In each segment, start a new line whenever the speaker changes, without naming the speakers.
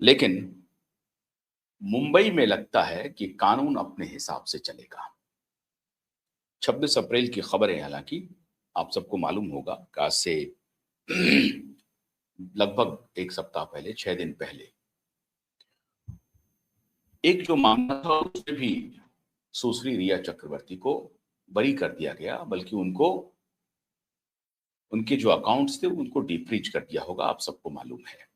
लेकिन मुंबई में लगता है कि कानून अपने हिसाब से चलेगा। 26 अप्रैल की खबर है, हालांकि आप सबको मालूम होगा कि आज से लगभग एक सप्ताह पहले, 6 दिन पहले एक जो मामला था उसमें भी सुश्री रिया चक्रवर्ती को बरी कर दिया गया, बल्कि उनको उनके जो अकाउंट्स थे उनको डीफ्रीज कर दिया होगा, आप सबको मालूम है।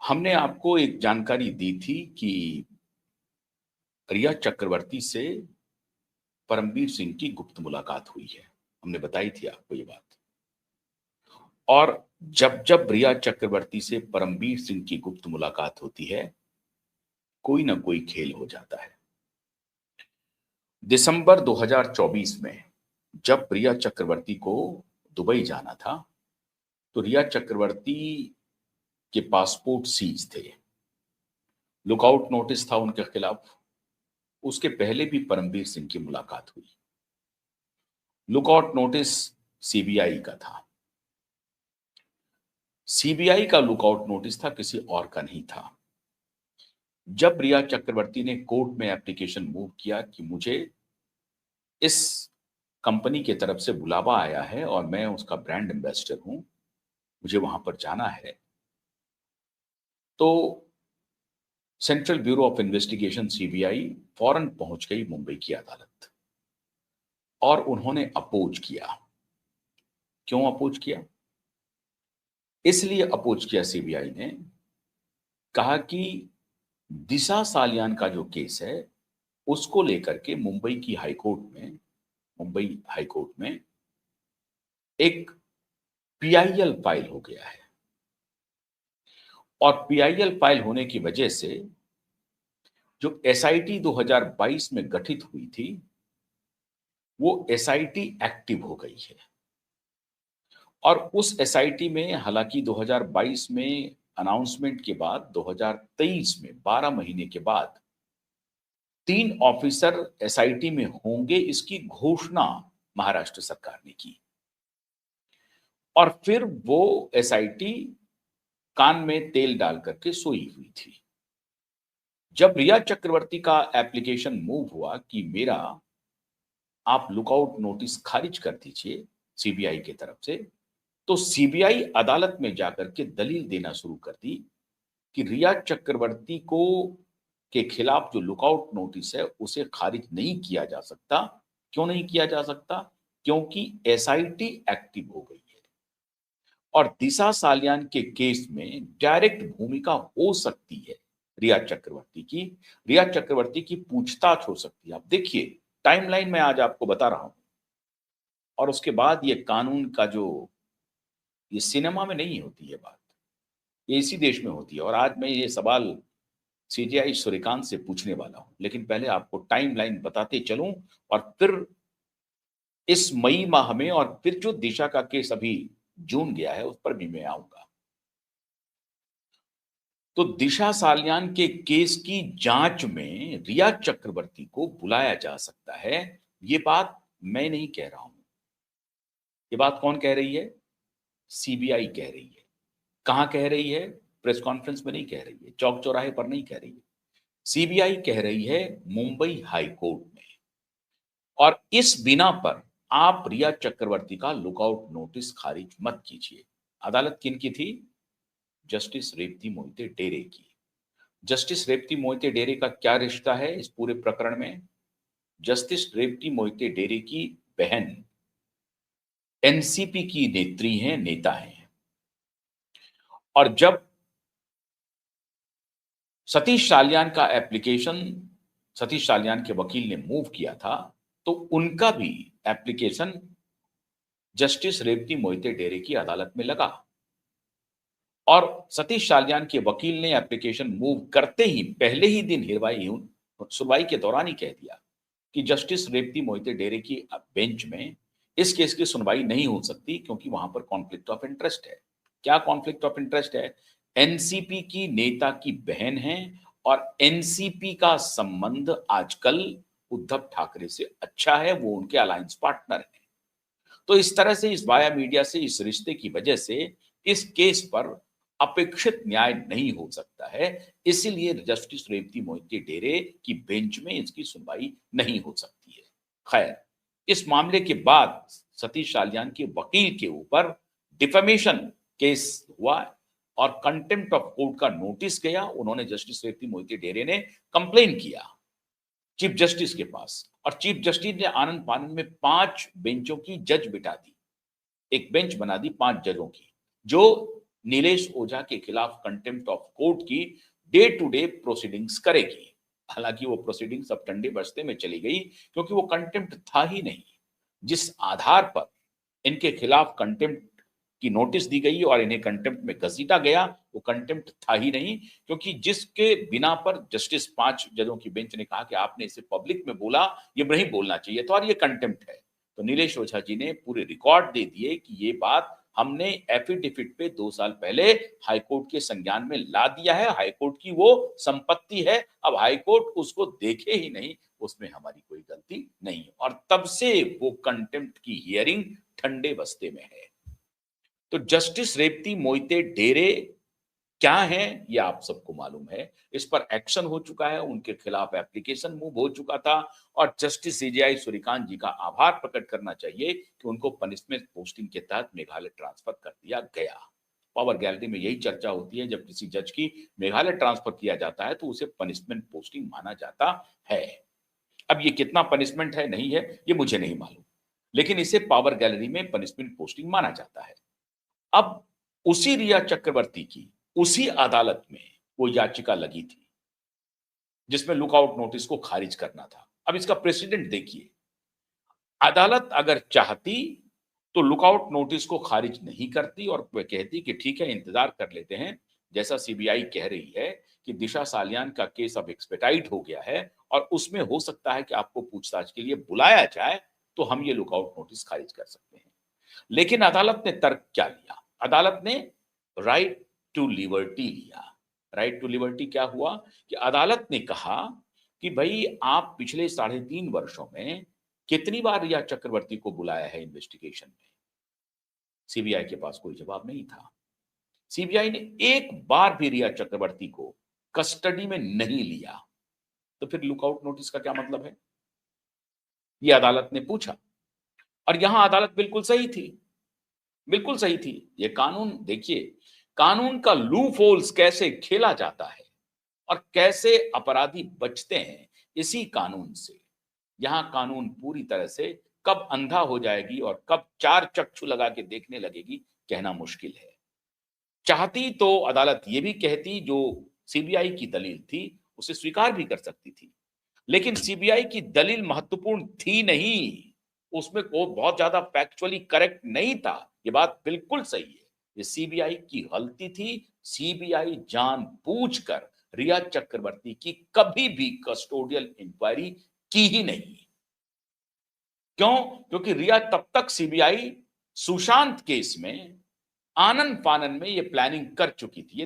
हमने आपको एक जानकारी दी थी कि रिया चक्रवर्ती से परमवीर सिंह की गुप्त मुलाकात हुई है। हमने बताई थी आपको ये बात। और जब जब रिया चक्रवर्ती से परमवीर सिंह की गुप्त मुलाकात होती है, कोई ना कोई खेल हो जाता है। दिसंबर 2024 में जब रिया चक्रवर्ती को दुबई जाना था, तो रिया चक्रवर्ती के पासपोर्ट सीज थे, लुकआउट नोटिस था उनके खिलाफ। उसके पहले भी परमवीर सिंह की मुलाकात हुई। लुकआउट नोटिस सीबीआई का था। सीबीआई का लुकआउट नोटिस था, किसी और का नहीं था। जब रिया चक्रवर्ती ने कोर्ट में एप्लीकेशन मूव किया कि मुझे इस कंपनी की तरफ से बुलावा आया है और मैं उसका ब्रांड एम्बेसडर हूं, मुझे वहां पर जाना है, तो central bureau of investigation CBI फौरन पहुंच गई मुंबई की अदालत और उन्होंने अपोज किया। क्यों अपोज किया? इसलिए अपोज किया सीबीआई ने, कहा कि दिशा सालियान का जो केस है उसको लेकर के मुंबई हाई कोर्ट में एक पीआईएल फाइल हो गया है। और पीआईएल फाइल होने की वजह से जो एसआईटी 2022 में गठित हुई थी, वो एसआईटी एक्टिव हो गई है। और उस एसआईटी में हालांकि 2022 में अनाउंसमेंट के बाद 2023 में 12 महीने के बाद 3 ऑफिसर एसआईटी में होंगे, इसकी घोषणा महाराष्ट्र सरकार ने की। और फिर वो एसआईटी कान में तेल डाल करके सोई हुई थी। जब रिया चक्रवर्ती का एप्लीकेशन मूव हुआ कि मेरा आप लुकआउट नोटिस खारिज कर दीजिए सीबीआई की तरफ से, तो सीबीआई अदालत में जाकर के दलील देना शुरू कर दी कि रिया चक्रवर्ती को के खिलाफ जो लुकआउट नोटिस है उसे खारिज नहीं किया जा सकता। क्यों नहीं किया जा सकता? क्योंकि एसआईटी एक्टिव हो गई है और दिशा सालियान के केस में डायरेक्ट भूमिका हो सकती है रिया चक्रवर्ती की। रिया चक्रवर्ती की पूछताछ हो सकती है। आप देखिए, टाइमलाइन में आज आपको बता रहा हूं। और उसके बाद ये कानून का जो, ये सिनेमा में नहीं होती है बात, ये इसी देश में होती है। और आज मैं ये सवाल सीजेआई सूर्यकांत से पूछने वाला हूं, लेकिन पहले आपको टाइमलाइन बताते चलूं और फिर इस मई माह में और फिर जो दिशा का केस अभी जून गया है उस पर भी मैं आऊंगा। तो दिशा सालियान के केस की जांच में रिया चक्रवर्ती को बुलाया जा सकता है। ये बात मैं नहीं कह रहा हूं। ये बात कौन कह रही है? सीबीआई कह रही है। कहां कह रही है? प्रेस कॉन्फ्रेंस में नहीं कह रही है, चौक चौराहे पर नहीं कह रही है। सीबीआई कह रही है मुंबई हाई कोर्ट में। और इस बिना पर आप रिया चक्रवर्ती का लुकआउट नोटिस खारिज मत कीजिए। अदालत किनकी थी? जस्टिस रेवती मोहिते डेरे की। जस्टिस रेवती मोहिते डेरे का क्या रिश्ता है इस पूरे प्रकरण में? जस्टिस रेवती मोहिते डेरे की बहन एनसीपी की नेत्री हैं, नेता हैं। और जब सतीश सालियान का एप्लीकेशन सतीश सालियान के वकील ने मूव किया था, तो उनका भी एप्लीकेशन जस्टिस रेवती मोहिते डेरे की अदालत में लगा। और सतीश सालियान के वकील ने एप्लीकेशन मूव करते ही पहले ही दिन सुनवाई के दौरान ही कह दिया कि जस्टिस रेवती मोहिते डेरे की बेंच में इस केस की सुनवाई नहीं हो सकती, क्योंकि वहां पर कॉन्फ्लिक्ट ऑफ इंटरेस्ट है। क्या कॉन्फ्लिक्ट ऑफ इंटरेस्ट है? एनसीपी की नेता की बहन है और एनसीपी का संबंध आजकल उद्धव ठाकरे से अच्छा है, वो उनके अलायंस पार्टनर है। तो इस तरह से, इस वाया मीडिया से, इस रिश्ते की वजह से इस केस पर अपेक्षित न्याय नहीं हो सकता है। इसीलिए जस्टिस रेवती मोहिते डेरे की बेंच में इसकी सुनवाई नहीं हो सकती है। खैर, इस मामले के बाद सतीश साल्यान के वकील के ऊपर डिफेमेशन केस हुआ और कंटेम्प्ट ऑफ कोर्ट का नोटिस गया। उन्होंने जस्टिस रेवती मोहिते डेरे ने कंप्लेन किया चीफ जस्टिस के पास और चीफ जस्टिस ने आनंद फानंद में 5 बेंचों की जज बिठा दी। एक बेंच बना दी 5 जजों की, जो नीलेश ओझा के खिलाफ कंटेम्प्ट ऑफ कोर्ट की डे टू डे प्रोसीडिंग्स करेगी। हालांकि वो प्रोसीडिंग्स अब ठंडे बस्ते में चली गई, क्योंकि वो कंटेम्प्ट था ही नहीं। जिस आधार पर इनके खिलाफ कंटेम्प्ट की नोटिस दी गई और इन्हें कंटेम्प्ट में घसीटा गया, वो कंटेम्प्ट था ही नहीं, क्योंकि जिसके बिना पर जस्टिस 5 जजों की बेंच ने कहा कि आपने इसे पब्लिक में बोला, ये नहीं बोलना चाहिए था और ये कंटेम्प्ट है। तो नीलेश ओझा जी ने पूरे रिकॉर्ड दे दिए कि ये बात हमने एफिडेविट पे 2 साल पहले हाईकोर्ट के संज्ञान में ला दिया है। हाईकोर्ट की वो संपत्ति है। अब हाईकोर्ट उसको देखे ही नहीं, उसमें हमारी कोई गलती नहीं। और तब से वो कंटेम्प्ट की हियरिंग ठंडे बस्ते में है। तो जस्टिस रेवती मोहिते डेरे क्या है, ये आप सबको मालूम है। इस पर एक्शन हो चुका है, उनके खिलाफ एप्लीकेशन मूव हो चुका था और जस्टिस सीजेआई सूर्यकांत जी का आभार प्रकट करना चाहिए कि उनको पनिशमेंट पोस्टिंग के तहत मेघालय ट्रांसफर कर दिया गया। पावर गैलरी में यही चर्चा होती है, जब किसी जज की मेघालय ट्रांसफर किया जाता है तो उसे पनिशमेंट पोस्टिंग माना जाता है। अब ये कितना पनिशमेंट है नहीं है, ये मुझे नहीं मालूम, लेकिन इसे पावर गैलरी में पनिशमेंट पोस्टिंग माना जाता है। अब उसी रिया चक्रवर्ती की उसी अदालत में वो याचिका लगी थी जिसमें लुकआउट नोटिस को खारिज करना था। अब इसका प्रेसिडेंट देखिए, अदालत अगर चाहती तो लुकआउट नोटिस को खारिज नहीं करती और वह कहती कि ठीक है, इंतजार कर लेते हैं। जैसा सीबीआई कह रही है कि दिशा सालियान का केस अब एक्सपेडाइट हो गया है और उसमें हो सकता है कि आपको पूछताछ के लिए बुलाया जाए, तो हम ये लुकआउट नोटिस खारिज कर सकते हैं। लेकिन अदालत ने तर्क क्या लिया? अदालत ने राइट टू लिबर्टी लिया। राइट टू लिबर्टी क्या हुआ कि अदालत ने कहा कि भाई, आप पिछले 3.5 वर्षों में कितनी बार रिया चक्रवर्ती को बुलाया है इन्वेस्टिगेशन में? सीबीआई के पास कोई जवाब नहीं था। सीबीआई ने एक बार भी रिया चक्रवर्ती को कस्टडी में नहीं लिया। तो फिर लुकआउट नोटिस का क्या मतलब है? ये अदालत ने पूछा और यहां अदालत बिल्कुल सही थी। बिल्कुल सही थी। ये कानून देखिए, कानून का लूप होल्स कैसे खेला जाता है और कैसे अपराधी बचते हैं इसी कानून से। यहां कानून पूरी तरह से कब अंधा हो जाएगी और कब 4 चक्षु लगा के देखने लगेगी, कहना मुश्किल है। चाहती तो अदालत ये भी कहती, जो सीबीआई की दलील थी उसे स्वीकार भी कर सकती थी, लेकिन सीबीआई की दलील महत्वपूर्ण थी नहीं। उसमें वो बहुत ज्यादा फैक्चुअली करेक्ट नहीं था। ये बात बिल्कुल सही है। ये सीबीआई की गलती थी। सीबीआई जानबूझकर रिया चक्रवर्ती की कभी भी कस्टोडियल इंक्वायरी की ही नहीं। क्यों? क्योंकि रिया तब तक सीबीआई सुशांत केस में आनंद फानन में ये प्लानिंग कर चुकी थी।